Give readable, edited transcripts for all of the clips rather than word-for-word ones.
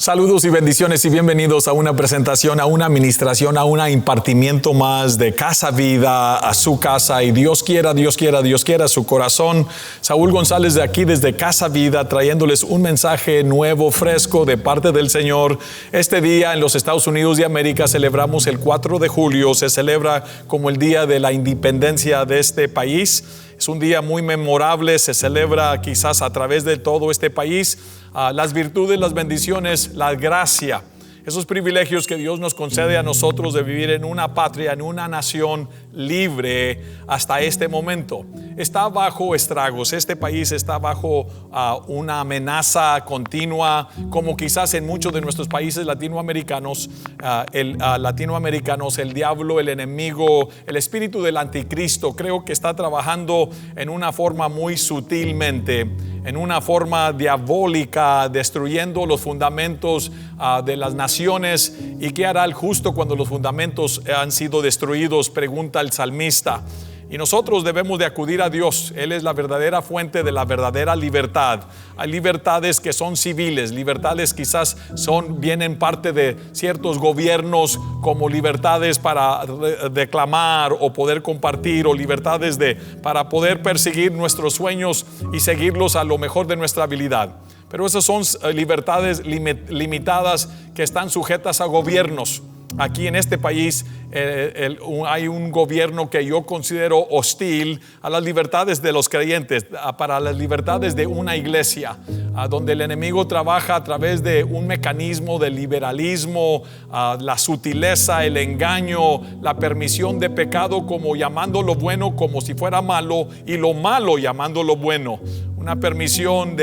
Saludos y bendiciones y bienvenidos a una presentación, a una administración, a un impartimiento más de Casa Vida, a su casa, y Dios quiera su corazón. Saúl González de aquí desde Casa Vida, trayéndoles un mensaje nuevo, fresco de parte del Señor. Este día en los Estados Unidos de América celebramos el 4 de julio, se celebra como el día de la independencia de este país. Es un día muy memorable, se celebra quizás a través de todo este país las virtudes, las bendiciones, la gracia, esos privilegios que Dios nos concede a nosotros de vivir en una patria, en una nación libre hasta este momento. Está bajo estragos, este país está bajo una amenaza continua, como quizás en muchos de nuestros países latinoamericanos, el diablo, el enemigo, el espíritu del anticristo, creo que está trabajando en una forma muy sutilmente, en una forma diabólica, destruyendo los fundamentos de las naciones. ¿Y qué hará el justo cuando los fundamentos han sido destruidos?, pregunta el salmista. Y nosotros debemos de acudir a Dios. Él es la verdadera fuente de la verdadera libertad. Hay libertades que son civiles, libertades quizás vienen parte de ciertos gobiernos, como libertades para declamar o poder compartir, o libertades para poder perseguir nuestros sueños y seguirlos a lo mejor de nuestra habilidad. Pero esas son libertades limitadas que están sujetas a gobiernos. Aquí en este país hay un gobierno que yo considero hostil a las libertades de los creyentes, para las libertades de una iglesia, donde el enemigo trabaja a través de un mecanismo de liberalismo, la sutileza, el engaño, la permisión de pecado, como llamando lo bueno como si fuera malo, y lo malo llamando lo bueno. Una permisión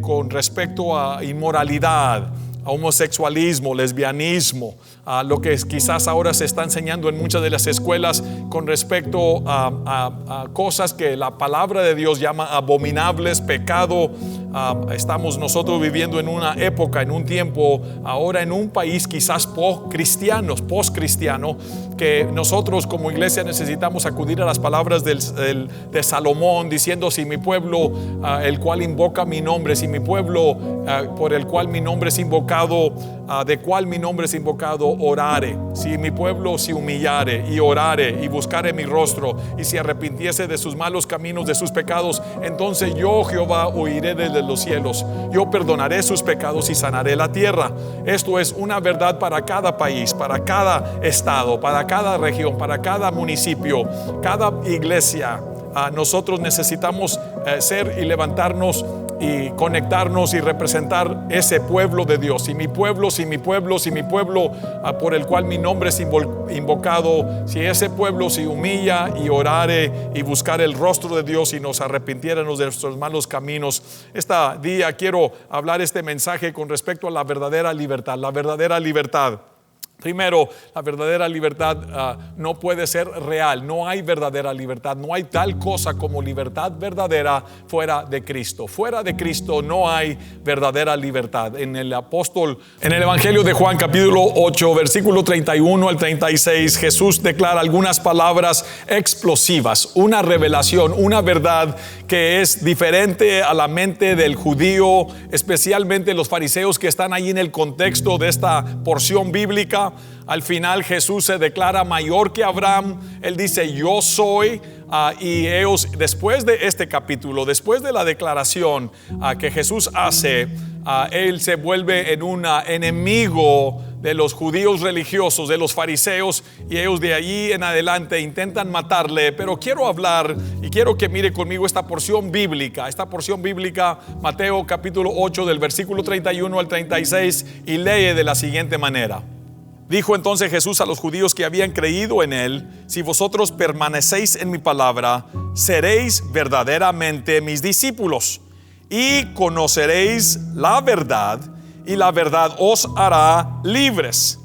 con respecto a inmoralidad, a homosexualismo, lesbianismo, a lo que quizás ahora se está enseñando en muchas de las escuelas con respecto a cosas que la palabra de Dios llama abominables, pecado. Estamos nosotros viviendo en una época, en un tiempo, ahora en un país quizás post-cristiano, que nosotros como iglesia necesitamos acudir a las palabras de Salomón, diciendo: si mi pueblo, el cual invoca mi nombre, si mi pueblo por el cual mi nombre es invocado, de cual mi nombre es invocado, orare, si mi pueblo se humillare y orare y buscare mi rostro y se arrepintiese de sus malos caminos, de sus pecados, entonces yo, Jehová, oiré desde los cielos, yo perdonaré sus pecados y sanaré la tierra. Esto es una verdad para cada país, para cada estado, para cada región, para cada municipio, cada iglesia. Nosotros necesitamos ser y levantarnos y conectarnos y representar ese pueblo de Dios. Si mi pueblo por el cual mi nombre es invocado, si ese pueblo se humilla y orare y buscar el rostro de Dios y nos arrepintiéramos de nuestros malos caminos. Este día quiero hablar este mensaje con respecto a la verdadera libertad. La verdadera libertad. Primero, la verdadera libertad no puede ser real. No hay verdadera libertad. No hay tal cosa como libertad verdadera fuera de Cristo. Fuera de Cristo no hay verdadera libertad. En el Evangelio de Juan, capítulo 8, versículo 31 al 36, Jesús declara algunas palabras explosivas, una revelación, una verdad que es diferente a la mente del judío, especialmente los fariseos que están ahí en el contexto de esta porción bíblica. Al final Jesús se declara mayor que Abraham. Él dice: yo soy. Y ellos, después de este capítulo, después de la declaración que Jesús hace, él se vuelve en un enemigo de los judíos religiosos, de los fariseos, y ellos de allí en adelante intentan matarle. Pero quiero hablar y quiero que mire conmigo esta porción bíblica, Mateo capítulo 8 del versículo 31 al 36, y lee de la siguiente manera. Dijo entonces Jesús a los judíos que habían creído en él: si vosotros permanecéis en mi palabra, seréis verdaderamente mis discípulos, y conoceréis la verdad, y la verdad os hará libres.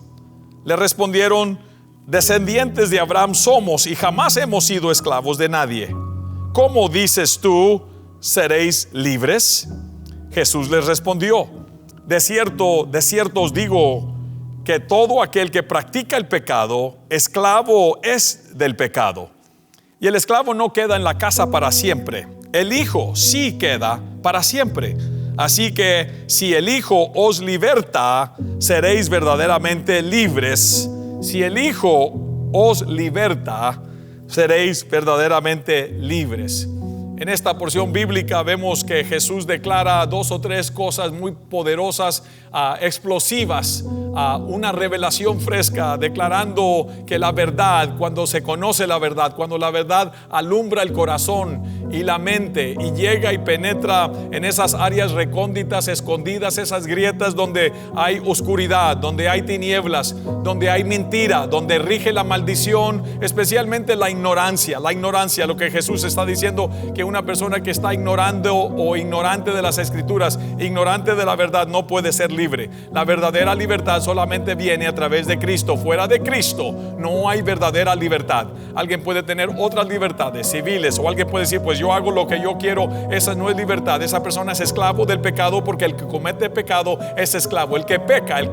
Le respondieron: descendientes de Abraham somos, y jamás hemos sido esclavos de nadie. ¿Cómo dices tú, seréis libres? Jesús les respondió: de cierto os digo, que todo aquel que practica el pecado, esclavo es del pecado. Y el esclavo no queda en la casa para siempre. El Hijo sí queda para siempre. Así que si el Hijo os liberta, seréis verdaderamente libres. Si el Hijo os liberta, seréis verdaderamente libres. En esta porción bíblica vemos que Jesús declara 2 o 3 cosas muy poderosas, explosivas, una revelación fresca, declarando que la verdad, cuando se conoce la verdad, cuando la verdad alumbra el corazón y la mente y llega y penetra en esas áreas recónditas, escondidas, esas grietas donde hay oscuridad, donde hay tinieblas, donde hay mentira, donde rige la maldición, especialmente la ignorancia, lo que Jesús está diciendo, que una persona que está ignorando o ignorante de las escrituras, ignorante de la verdad, no puede ser libre. La verdadera libertad solamente viene a través de Cristo. Fuera de Cristo no hay verdadera libertad. Alguien puede tener otras libertades civiles, o alguien puede decir, pues yo hago lo que yo quiero. Esa no es libertad. Esa persona es esclavo del pecado, porque el que comete pecado es esclavo. El que peca, el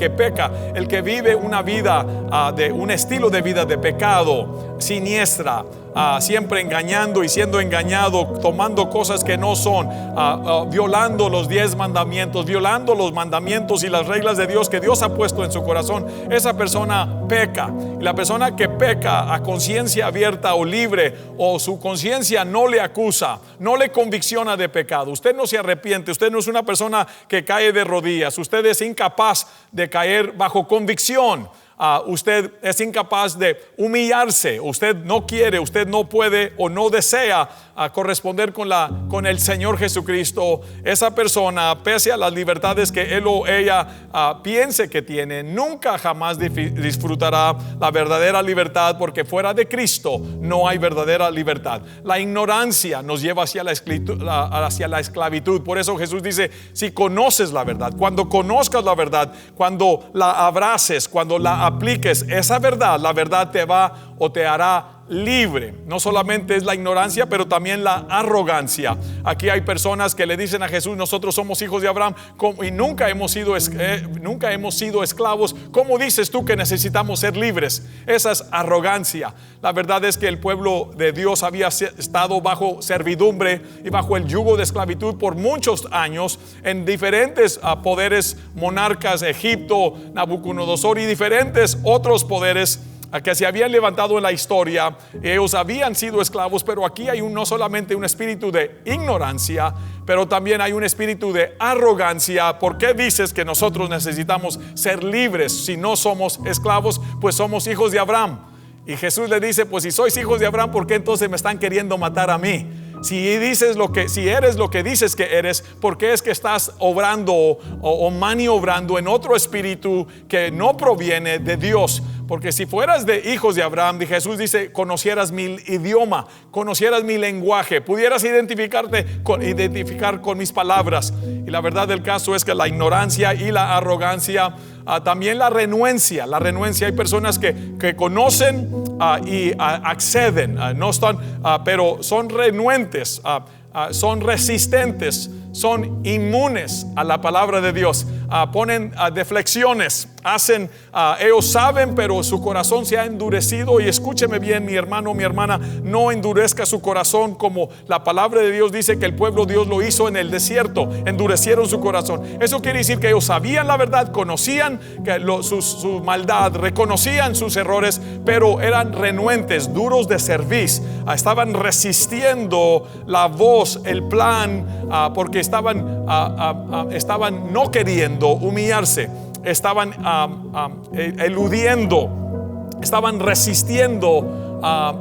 que vive una vida de un estilo de vida de pecado siniestra, siempre engañando y siendo engañado, tomando cosas que no son, violando los 10 mandamientos, violando los mandamientos y las reglas de Dios que Dios ha puesto en su corazón. Esa persona peca. Y la persona que peca a conciencia abierta o libre, o su conciencia no le acusa, no le convicciona de pecado, usted no se arrepiente, usted no es una persona que cae de rodillas, usted es incapaz de caer bajo convicción. Usted es incapaz de humillarse, usted no quiere, usted no puede o no desea corresponder con el Señor Jesucristo. Esa persona, pese a las libertades que él o ella piense que tiene, nunca jamás disfrutará la verdadera libertad, porque fuera de Cristo no hay verdadera libertad. La ignorancia nos lleva hacia la esclavitud. Por eso Jesús dice, si conoces la verdad, cuando conozcas la verdad, cuando la abraces, cuando la apliques esa verdad, la verdad te va o te hará libre. No solamente es la ignorancia, pero también la arrogancia. Aquí hay personas que le dicen a Jesús, nosotros somos hijos de Abraham y nunca hemos sido esclavos. ¿Cómo dices tú que necesitamos ser libres? Esa es arrogancia. La verdad es que el pueblo de Dios había estado bajo servidumbre y bajo el yugo de esclavitud por muchos años en diferentes poderes monarcas, Egipto, Nabucodonosor y diferentes otros poderes que se habían levantado en la historia. Ellos habían sido esclavos, pero aquí hay no solamente un espíritu de ignorancia, pero también hay un espíritu de arrogancia. ¿Por qué dices que nosotros necesitamos ser libres si no somos esclavos? Pues somos hijos de Abraham. Y Jesús le dice, pues si sois hijos de Abraham, ¿por qué entonces me están queriendo matar a mí? Si eres lo que dices que eres, ¿por qué es que estás obrando o maniobrando en otro espíritu que no proviene de Dios? Porque si fueras de hijos de Abraham, Jesús dice, conocieras mi idioma, conocieras mi lenguaje, pudieras identificar con mis palabras. Y la verdad del caso es que la ignorancia y la arrogancia, también la renuencia, hay personas que conocen y acceden, no están, pero son renuentes, son resistentes, son inmunes a la palabra de Dios, ponen deflexiones, ellos saben, pero su corazón se ha endurecido. Y escúcheme bien, mi hermano, mi hermana, no endurezca su corazón, como la palabra de Dios dice que el pueblo de Dios lo hizo en el desierto, endurecieron su corazón. Eso quiere decir que ellos sabían la verdad, conocían que su maldad, reconocían sus errores, pero eran renuentes, duros de cerviz, estaban resistiendo la voz, el plan, porque estaban no queriendo humillarse, estaban eludiendo, estaban resistiendo,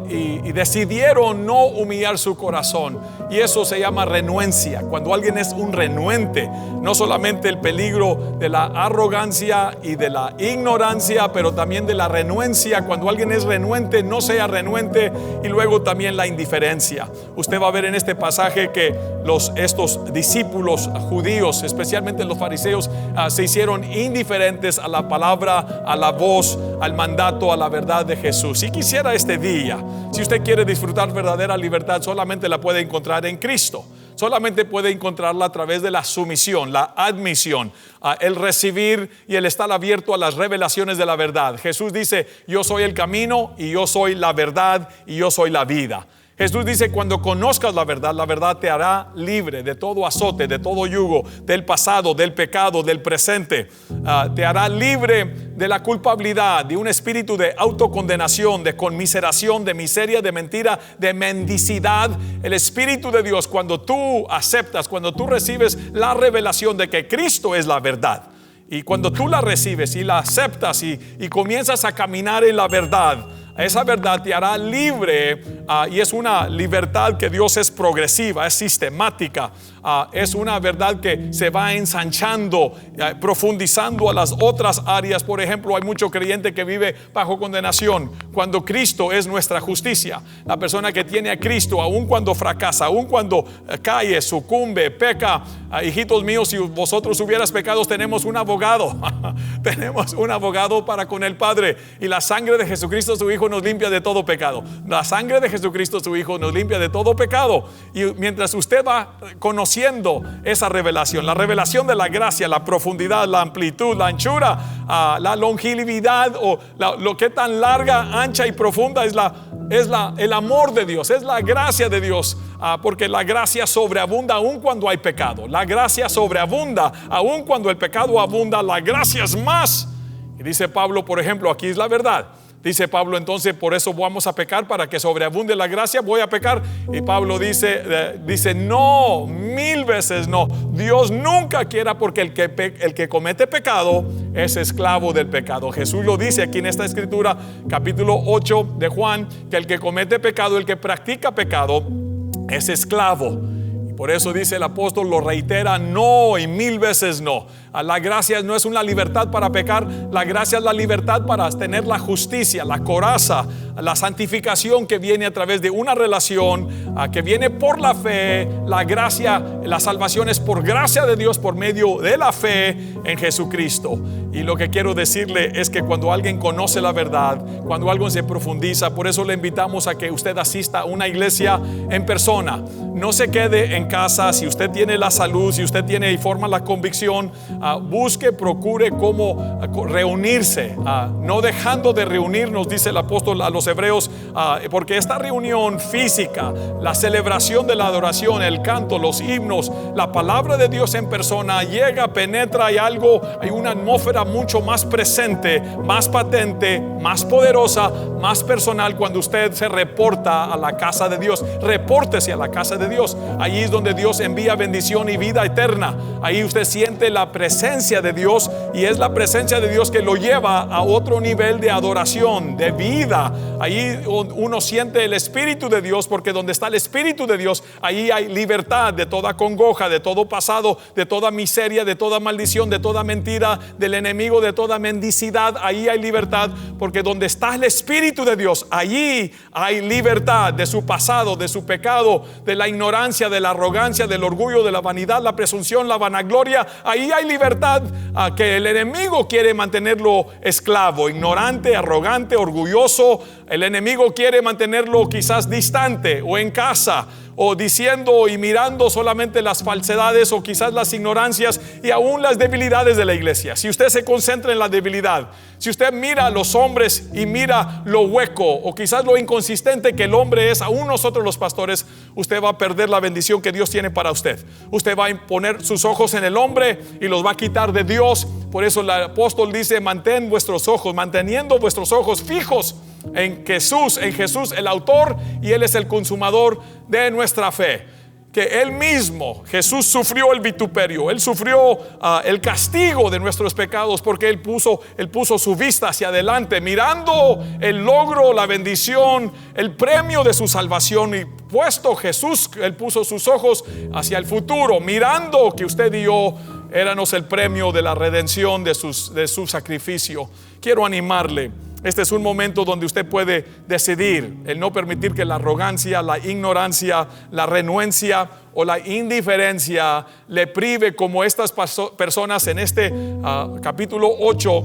y decidieron no humillar su corazón. Y eso se llama renuencia. Cuando alguien es un renuente, no solamente el peligro de la arrogancia y de la ignorancia, pero también de la renuencia. Cuando alguien es renuente, no sea renuente. Y luego también la indiferencia. Usted va a ver en este pasaje que estos discípulos judíos, especialmente los fariseos, se hicieron indiferentes a la palabra, a la voz, al mandato, a la verdad de Jesús. Y quisiera este día, si usted quiere disfrutar verdadera libertad, solamente la puede encontrar en Cristo. Solamente puede encontrarla a través de la sumisión, la admisión, el recibir y el estar abierto a las revelaciones de la verdad. Jesús dice, yo soy el camino y yo soy la verdad y yo soy la vida. Jesús dice, cuando conozcas la verdad te hará libre de todo azote, de todo yugo, del pasado, del pecado, del presente. Te hará libre de la culpabilidad, de un espíritu de autocondenación, de conmiseración, de miseria, de mentira, de mendicidad. El Espíritu de Dios, cuando tú aceptas, cuando tú recibes la revelación de que Cristo es la verdad, y cuando tú la recibes y la aceptas y comienzas a caminar en la verdad, esa verdad te hará libre, y es una libertad que Dios es progresiva, es sistemática, es una verdad que se va ensanchando, profundizando a las otras áreas. Por ejemplo, hay mucho creyente que vive bajo condenación cuando Cristo es nuestra justicia. La persona que tiene a Cristo, aun cuando fracasa, aun cuando cae, sucumbe, peca, hijitos míos, si vosotros hubieras pecados, tenemos un abogado tenemos un abogado para con el Padre, y la sangre de Jesucristo su Hijo nos limpia de todo pecado. La sangre de Jesucristo su Hijo nos limpia de todo pecado. Y mientras usted va conociendo esa revelación, la revelación de la gracia, la profundidad, la amplitud, la anchura, la longevidad, o lo que tan larga, ancha y profunda es el amor de Dios, es la gracia de Dios, porque la gracia sobreabunda aun cuando hay pecado. La gracia sobreabunda aun cuando el pecado abunda, la gracia es más. Y dice Pablo, por ejemplo, aquí es la verdad. Dice Pablo, entonces por eso vamos a pecar, para que sobreabunde la gracia, voy a pecar. Y Pablo dice no, 1000 veces no. Dios nunca quiera, porque el que comete pecado es esclavo del pecado. Jesús lo dice aquí en esta escritura, capítulo 8 de Juan, que el que comete pecado, el que practica pecado, es esclavo. Por eso dice el apóstol, lo reitera, no, y 1000 veces no. La gracia no es una libertad para pecar, la gracia es la libertad para tener la justicia, la coraza, la santificación que viene a través de una relación, que viene por la fe. La gracia, la salvación es por gracia de Dios, por medio de la fe en Jesucristo. Y lo que quiero decirle es que cuando alguien conoce la verdad, cuando algo se profundiza, por eso le invitamos a que usted asista a una iglesia en persona. No se quede en casa. Si usted tiene la salud, si usted tiene y forma la convicción, busque, procure cómo reunirse, no dejando de reunirnos, dice el apóstol a los hebreos, porque esta reunión física, la celebración de la adoración, el canto, los himnos, la palabra de Dios en persona llega, penetra, hay una atmósfera mucho más presente, más patente, más poderosa, más personal cuando usted se reporta a la casa de Dios. Repórtese a la casa de Dios. Allí es donde Dios envía bendición y vida eterna. Ahí usted siente la presencia de Dios, y es la presencia de Dios que lo lleva a otro nivel de adoración, de vida. Ahí uno siente el Espíritu de Dios, porque donde está el Espíritu de Dios, ahí hay libertad de toda congoja, de todo pasado, de toda miseria, de toda maldición, de toda mentira del enemigo, de toda mendicidad. Ahí hay libertad, porque donde está el Espíritu de Dios, allí hay libertad de su pasado, de su pecado, de la ignorancia, de la arrogancia, del orgullo, de la vanidad, la presunción, la vanagloria. Ahí hay libertad, que el enemigo quiere mantenerlo esclavo, ignorante, arrogante, orgulloso. El enemigo quiere mantenerlo quizás distante o en casa, o diciendo y mirando solamente las falsedades, o quizás las ignorancias y aún las debilidades de la iglesia. Si usted se concentra en la debilidad, si usted mira a los hombres y mira lo hueco o quizás lo inconsistente que el hombre es, aún nosotros los pastores, usted va a perder la bendición que Dios tiene para usted. Usted va a poner sus ojos en el hombre y los va a quitar de Dios. Por eso el apóstol dice, manteniendo vuestros ojos fijos en Jesús el autor, y Él es el consumador de nuestra fe. Que Él mismo, Jesús, sufrió el vituperio, Él sufrió el castigo de nuestros pecados, porque Él puso su vista hacia adelante, mirando el logro, la bendición, el premio de su salvación. Y puesto Jesús, Él puso sus ojos hacia el futuro, mirando que usted y yo éramos el premio de la redención de su sacrificio. Quiero animarle. Este es un momento donde usted puede decidir el no permitir que la arrogancia, la ignorancia, la renuencia o la indiferencia le prive, como estas personas en este capítulo 8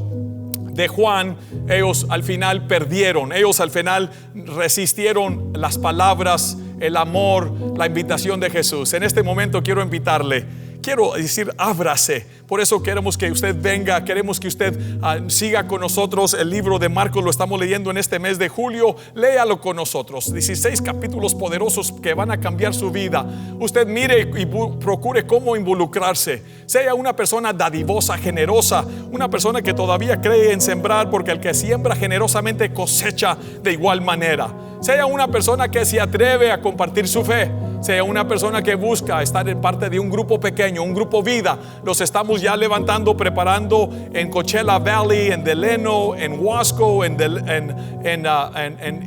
de Juan. Ellos al final perdieron, ellos al final resistieron las palabras, el amor, la invitación de Jesús. En este momento quiero invitarle. quiero decir, ábrase. Por eso queremos que usted venga, queremos que usted siga con nosotros. El libro de Marcos lo estamos leyendo en este mes de julio. Léalo con nosotros. 16 capítulos poderosos que van a cambiar su vida. Usted mire y procure cómo involucrarse. Sea una persona dadivosa, generosa, una persona que todavía cree en sembrar, porque el que siembra generosamente cosecha de igual manera. Sea una persona que se atreve a compartir su fe. Sea una persona que busca estar en parte de un grupo pequeño, un grupo vida. Los estamos ya levantando, preparando en Coachella Valley, en Delano, en Wasco, en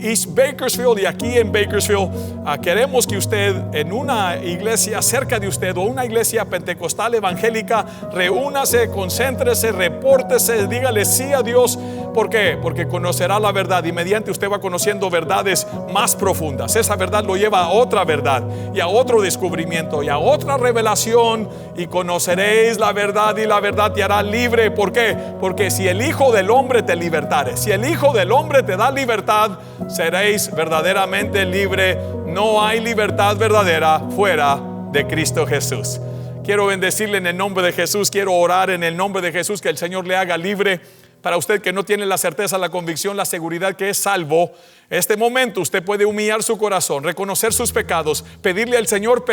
East Bakersfield y aquí en Bakersfield. Queremos que usted en una iglesia cerca de usted o una iglesia pentecostal evangélica, reúnase, concéntrese, repórtese, dígale sí a Dios. ¿Por qué? Porque conocerá la verdad y mediante usted va conociendo verdades más profundas. Esa verdad lo lleva a otra verdad y a otro descubrimiento y a otra revelación, y conoceréis la verdad y la verdad te hará libre. ¿Por qué? Porque si el Hijo del Hombre te libertare, si el Hijo del Hombre te da libertad, seréis verdaderamente libre. No hay libertad verdadera fuera de Cristo Jesús. Quiero bendecirle en el nombre de Jesús. Quiero orar en el nombre de Jesús que el Señor le haga libre. Para usted que no tiene la certeza, la convicción, la seguridad que es salvo, este momento usted puede humillar su corazón, reconocer sus pecados, pedirle al Señor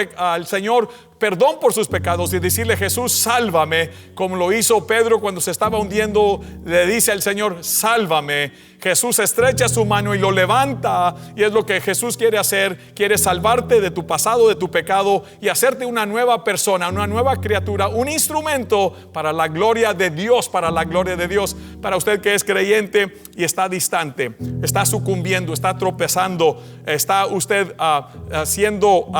perdón por sus pecados y decirle: Jesús, sálvame, como lo hizo Pedro cuando se estaba hundiendo. Le dice al Señor: sálvame. Jesús estrecha su mano y lo levanta, y es lo que Jesús quiere hacer. Quiere salvarte de tu pasado, de tu pecado, y hacerte una nueva persona, una nueva criatura, un instrumento para la gloria de Dios, para la gloria de Dios. Para usted que es creyente y está distante, está sucumbiendo, está tropezando, está usted siendo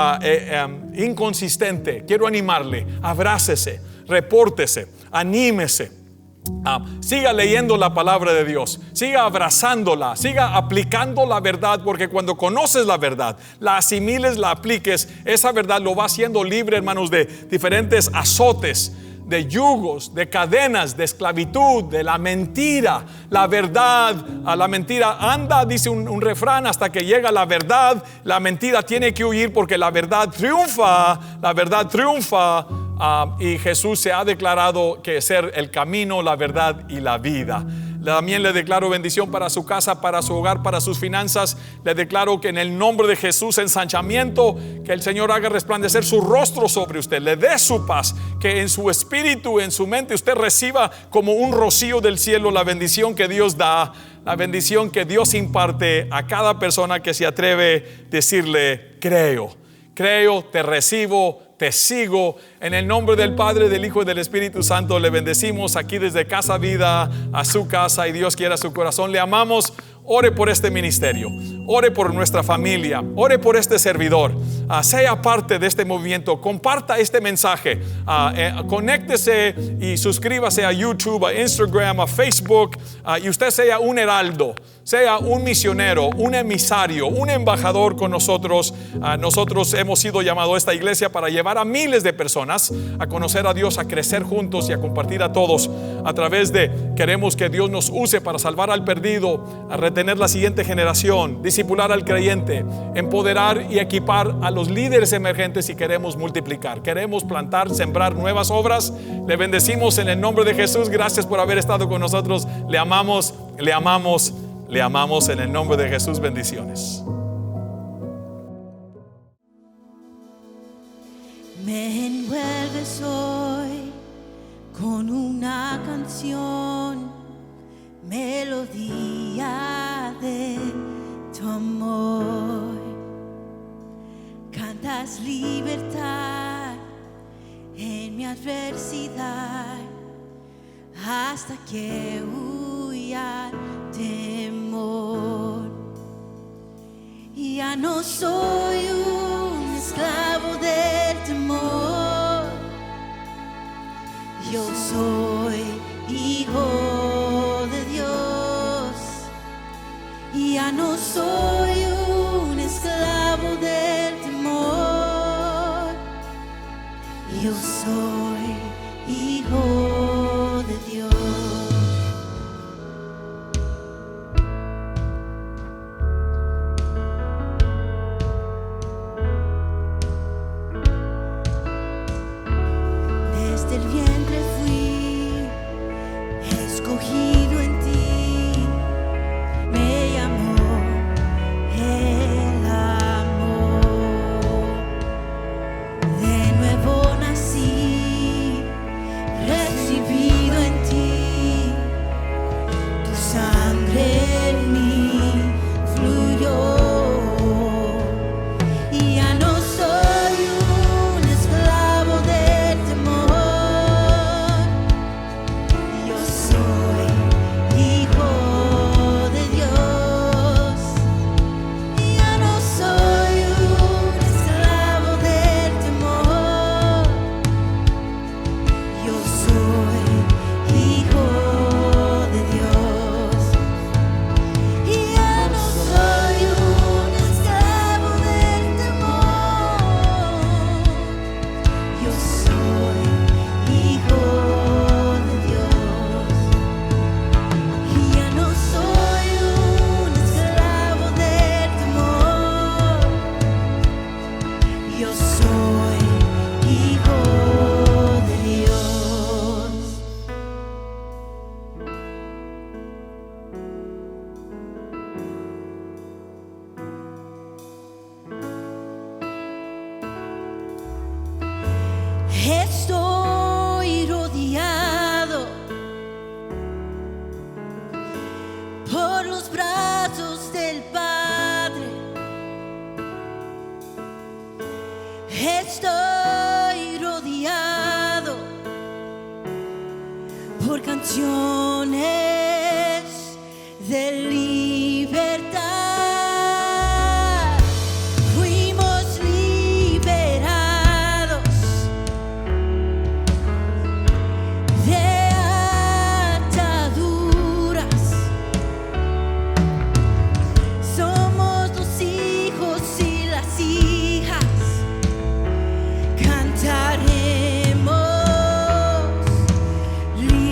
inconsistente, quiero animarle: abrácese, repórtese, anímese. Siga leyendo la palabra de Dios, siga abrazándola, siga aplicando la verdad, porque cuando conoces la verdad, la asimiles, la apliques, esa verdad lo va haciendo libre, hermanos, de diferentes azotes, de yugos, de cadenas, de esclavitud, de la mentira. La verdad, a la mentira anda, dice un refrán, hasta que llega la verdad. La mentira tiene que huir porque la verdad triunfa, la verdad triunfa. Y Jesús se ha declarado que ser el camino, la verdad y la vida. También le declaro bendición para su casa, para su hogar, para sus finanzas. Le declaro que en el nombre de Jesús, ensanchamiento, que el Señor haga resplandecer su rostro sobre usted, le dé su paz, que en su espíritu, en su mente, usted reciba como un rocío del cielo la bendición que Dios da, la bendición que Dios imparte a cada persona que se atreve a decirle: creo, te recibo, te sigo. En el nombre del Padre, del Hijo y del Espíritu Santo le bendecimos aquí desde Casa Vida a su casa, y Dios quiera su corazón. Le amamos. Ore por este ministerio, ore por nuestra familia, ore por este servidor. Sea parte de este movimiento, comparta este mensaje, conéctese y suscríbase a YouTube, a Instagram, a Facebook, y usted sea un heraldo, sea un misionero, un emisario, un embajador con nosotros. Nosotros hemos sido llamados a esta iglesia para llevar a miles de personas a conocer a Dios, a crecer juntos y a compartir a todos a través de, queremos que Dios nos use para salvar al perdido, a retener la siguiente generación, discipular al creyente, empoderar y equipar a los líderes emergentes, y queremos multiplicar, queremos plantar, sembrar nuevas obras. Le bendecimos en el nombre de Jesús. Gracias por haber estado con nosotros. Le amamos, le amamos, le amamos en el nombre de Jesús. Bendiciones. Me envuelves hoy con una canción, melodía de tu amor. Cantas libertad en mi adversidad, hasta que huya temor. Ya no soy un esclavo del temor, yo soy hijo de Dios. Ya no soy un esclavo del temor, yo soy hijo de Dios. escogido en ti, me llamó el amor. De nuevo nací, recibido en ti, tu sangre en mí fluyó. Y ya no soy un esclavo del temor, yo soy hijo de Dios. Y ya no soy un esclavo del temor, yo soy hijo de Dios. Y ya no soy un esclavo del temor, yo soy hijo de Dios. Y ya no soy un esclavo del temor, yo soy hijo de Dios. Estoy rodeado por los brazos del Padre. Estoy rodeado por canciones de libertad. Fuimos liberados de ataduras. Somos los hijos y las hijas. Cantaremos libres.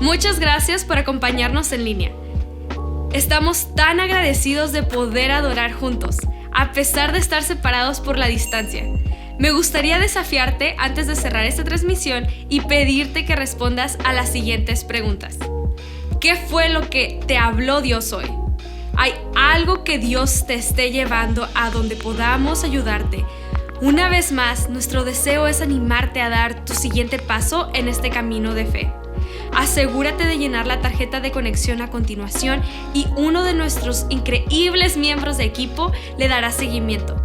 Muchas gracias por acompañarnos en línea. Estamos tan agradecidos de poder adorar juntos, a pesar de estar separados por la distancia. Me gustaría desafiarte antes de cerrar esta transmisión y pedirte que respondas a las siguientes preguntas. ¿Qué fue lo que te habló Dios hoy? ¿Hay algo que Dios te esté llevando a donde podamos ayudarte? Una vez más, nuestro deseo es animarte a dar tu siguiente paso en este camino de fe. Asegúrate de llenar la tarjeta de conexión a continuación y uno de nuestros increíbles miembros de equipo le dará seguimiento.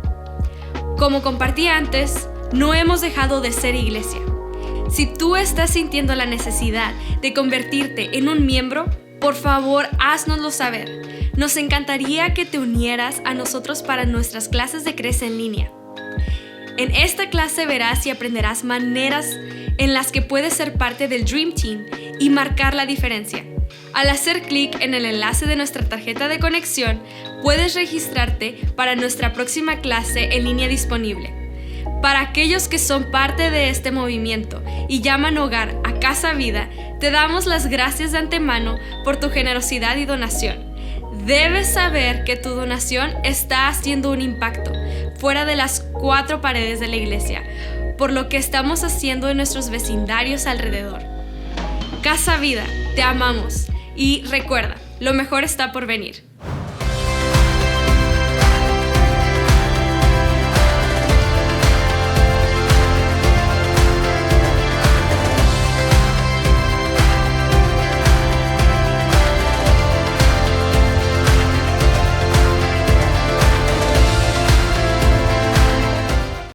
Como compartí antes, no hemos dejado de ser iglesia. Si tú estás sintiendo la necesidad de convertirte en un miembro, por favor, háznoslo saber. Nos encantaría que te unieras a nosotros para nuestras clases de Crece en línea. En esta clase verás y aprenderás maneras en las que puedes ser parte del Dream Team y marcar la diferencia. Al hacer clic en el enlace de nuestra tarjeta de conexión, puedes registrarte para nuestra próxima clase en línea disponible. Para aquellos que son parte de este movimiento y llaman hogar a Casa Vida, te damos las gracias de antemano por tu generosidad y donación. Debes saber que tu donación está haciendo un impacto fuera de las 4 paredes de la iglesia, por lo que estamos haciendo en nuestros vecindarios alrededor. Casa Vida, te amamos y recuerda, lo mejor está por venir.